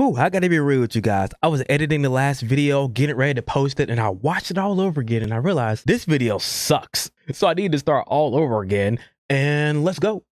Whew, I gotta be real with you guys. I was editing the last video, getting ready to post it, and I watched it all over again, and I realized this video sucks. So I need to start all over again, and let's go.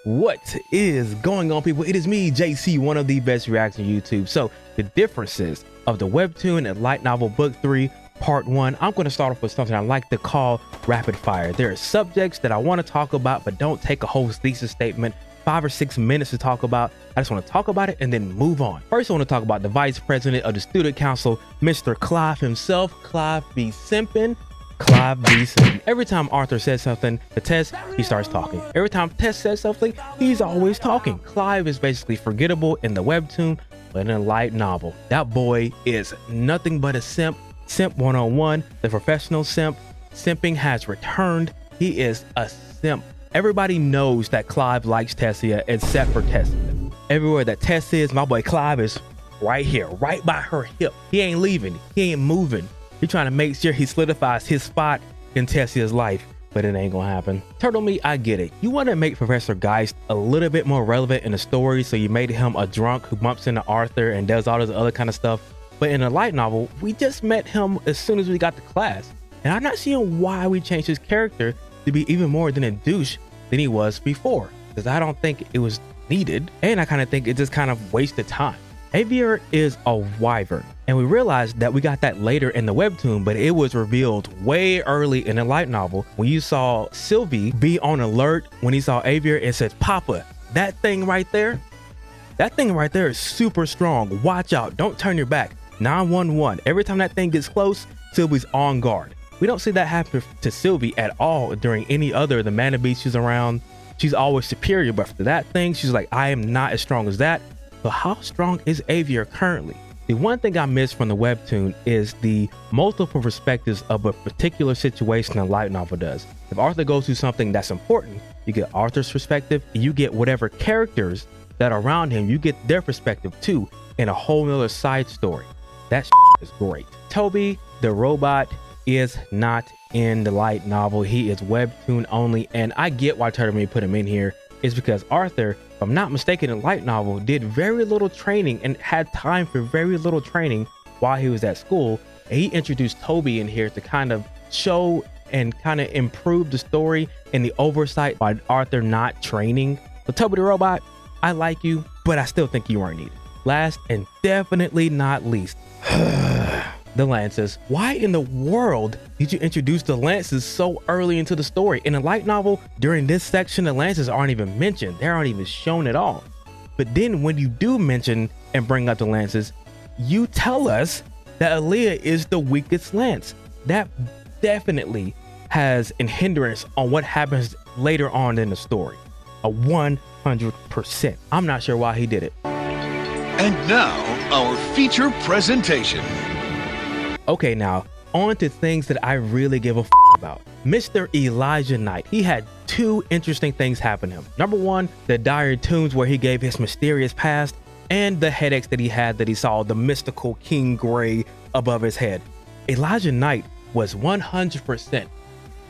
What is going on, people? It is me, JC, one of the best reacting YouTube. So the differences of the webtoon and light novel book 3 part 1. I'm going to start off with something I like to call rapid fire. There are subjects that I want to talk about but don't take a whole thesis statement, 5 or 6 minutes to talk about. I just want to talk about it and then move on. First, I want to talk about the vice president of the student council, Mr. Clive himself. Clive be simping. Clive be simping. Every time Arthur says something to Tess, he starts talking. Every time Tess says something, he's always talking. Clive is basically forgettable in the webtoon, but in a light novel, that boy is nothing but a simp. Simp 101, the professional simp. Simping has returned. He is a simp. Everybody knows that Clive likes Tessia except for Tessia. Everywhere that Tess is, my boy Clive is right here, right by her hip. He ain't leaving. He ain't moving. He's trying to make sure he solidifies his spot in Tessia's life, but it ain't gonna happen. Turtle Meat, I get it. You want to make Professor Geist a little bit more relevant in the story, so you made him a drunk who bumps into Arthur and does all this other kind of stuff. But in a light novel, we just met him as soon as we got to class. And I'm not seeing why we changed his character to be even more than a douche than he was before, because I don't think it was needed. And I kind of think it just kind of wasted time. Avier is a wyvern, and we realized that we got that later in the webtoon, but it was revealed way early in the light novel when you saw Sylvie be on alert when he saw Avier and says, "Papa, that thing right there is super strong. Watch out, don't turn your back." 911. Every time that thing gets close, Sylvie's on guard. We don't see that happen to Sylvie at all during any other of the mana beasts she's around. She's always superior, but for that thing, she's like, I am not as strong as that. But how strong is Avier currently? The one thing I missed from the webtoon is the multiple perspectives of a particular situation a light novel does. If Arthur goes through something that's important, you get Arthur's perspective, and you get whatever characters that are around him, you get their perspective too, in a whole nother side story. That is great. Toby, the robot, is not in the light novel. He is webtoon only, and I get why Turtle Meat put him in here. Is because Arthur, if I'm not mistaken, in light novel did very little training and had time for very little training while he was at school, and he introduced Toby in here to kind of show and kind of improve the story and the oversight by Arthur not training. So Toby the robot, I like you, but I still think you weren't needed. Last and definitely not least, the Lances. Why in the world did you introduce the Lances so early into the story? In a light novel, during this section, the Lances aren't even mentioned. They aren't even shown at all. But then when you do mention and bring up the Lances, you tell us that Aaliyah is the weakest Lance. That definitely has a hindrance on what happens later on in the story. A 100%. I'm not sure why he did it. And now, our feature presentation. Okay, now on to things that I really give a about. Mr. Elijah Knight, he had 2 interesting things happen to him. Number 1, the diary tombs where he gave his mysterious past, and the headaches that he had that he saw the mystical King Gray above his head. Elijah Knight was 100%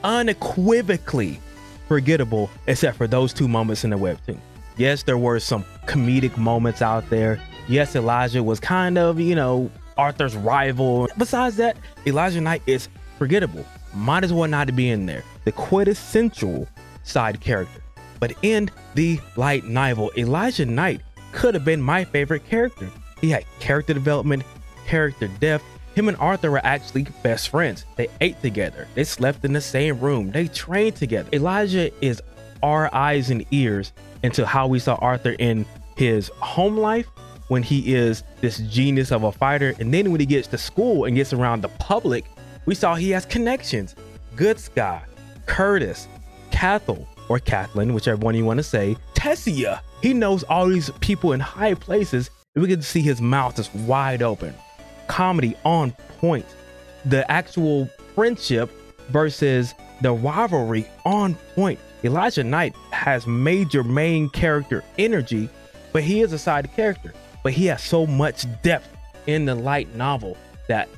unequivocally forgettable except for those 2 moments in the webtoon. Yes, there were some comedic moments out there. Yes, Elijah was kind of, you know, Arthur's rival. Besides that, Elijah Knight is forgettable. Might as well not be in there. The quintessential side character. But in the light novel, Elijah Knight could have been my favorite character. He had character development, character depth. Him and Arthur were actually best friends. They ate together. They slept in the same room. They trained together. Elijah is our eyes and ears into how we saw Arthur in his home life, when he is this genius of a fighter, and then when he gets to school and gets around the public, we saw he has connections. Good Sky, Curtis, Cathal, or Kathleen, whichever one you want to say, Tessia. He knows all these people in high places, and we get to see his mouth is wide open. Comedy on point. The actual friendship versus the rivalry on point. Elijah Knight has major main character energy, but he is a side character. But he has so much depth in the light novel that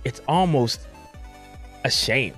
it's almost a shame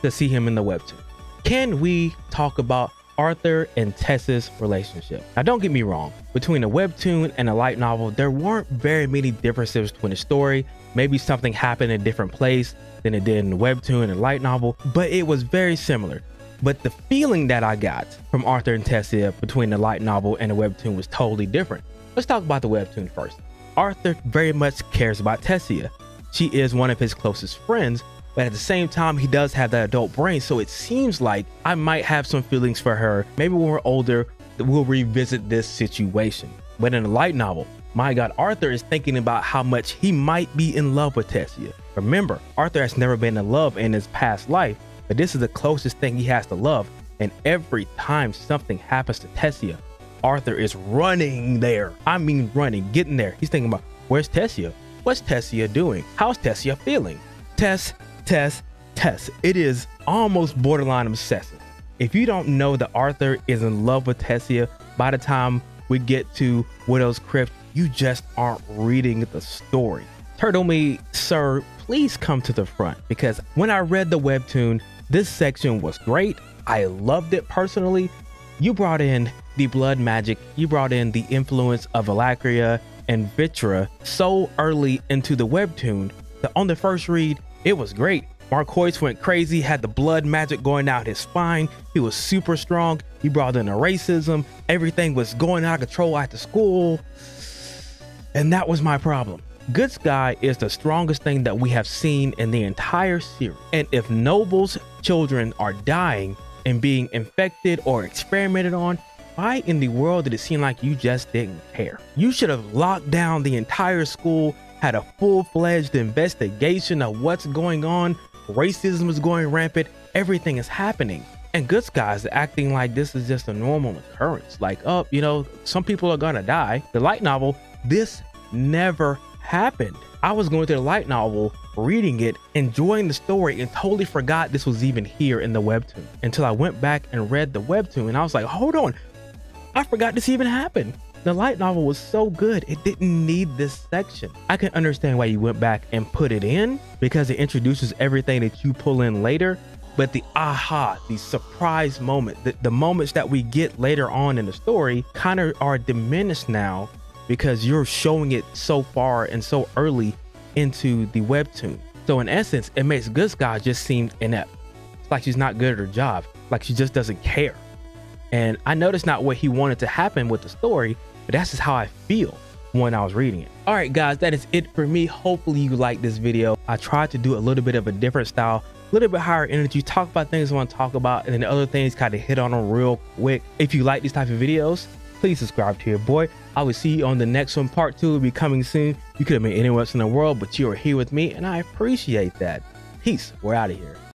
to see him in the webtoon. Can we talk about Arthur and Tessa's relationship? Now, don't get me wrong, between the webtoon and the light novel, there weren't very many differences between the story. Maybe something happened in a different place than it did in the webtoon and the light novel, but it was very similar. But the feeling that I got from Arthur and Tessa between the light novel and the webtoon was totally different. Let's talk about the webtoon first. Arthur very much cares about Tessia. She is one of his closest friends, but at the same time, he does have that adult brain, so it seems like I might have some feelings for her. Maybe when we're older, we'll revisit this situation. But in the light novel, my God, Arthur is thinking about how much he might be in love with Tessia. Remember, Arthur has never been in love in his past life, but this is the closest thing he has to love, and every time something happens to Tessia, Arthur is running there. I mean running, getting there. He's thinking about, where's Tessia? What's Tessia doing? How's Tessia feeling? Tess. It is almost borderline obsessive. If you don't know that Arthur is in love with Tessia, by the time we get to Widow's Crypt, you just aren't reading the story. Turtle Me, sir, please come to the front, because when I read the webtoon, this section was great. I loved it personally. You brought in the blood magic, you brought in the influence of Alacria and Vitra so early into the webtoon that on the first read, it was great. Marquise went crazy, had the blood magic going down his spine. He was super strong. He brought in the racism. Everything was going out of control at the school. And that was my problem. Good Sky is the strongest thing that we have seen in the entire series. And if Noble's children are dying and being infected or experimented on, why in the world did it seem like you just didn't care? You should have locked down the entire school, had a full-fledged investigation of what's going on. Racism is going rampant. Everything is happening. And Good Sky's acting like this is just a normal occurrence. Like, oh, you know, some people are gonna die. The light novel, this never happened. I was going through the light novel, reading it, enjoying the story, and totally forgot this was even here in the webtoon until I went back and read the webtoon, and I was like, hold on, I forgot this even happened. The light novel was so good, it didn't need this section. I can understand why you went back and put it in, because it introduces everything that you pull in later, but the aha, the surprise moment, the moments that we get later on in the story kind of are diminished now because you're showing it so far and so early into the webtoon. So in essence, it makes Good Sky just seem inept. It's like she's not good at her job, like she just doesn't care. And I know that's not what he wanted to happen with the story, but that's just how I feel when I was reading it. All right, guys, that is it for me. Hopefully you like this video. I tried to do a little bit of a different style, a little bit higher energy, talk about things I want to talk about, and then the other things kind of hit on them real quick. If you like these type of videos, please subscribe to your boy. I will see you on the next one. Part 2 will be coming soon. You could have been anywhere else in the world, but you are here with me, and I appreciate that. Peace. We're out of here.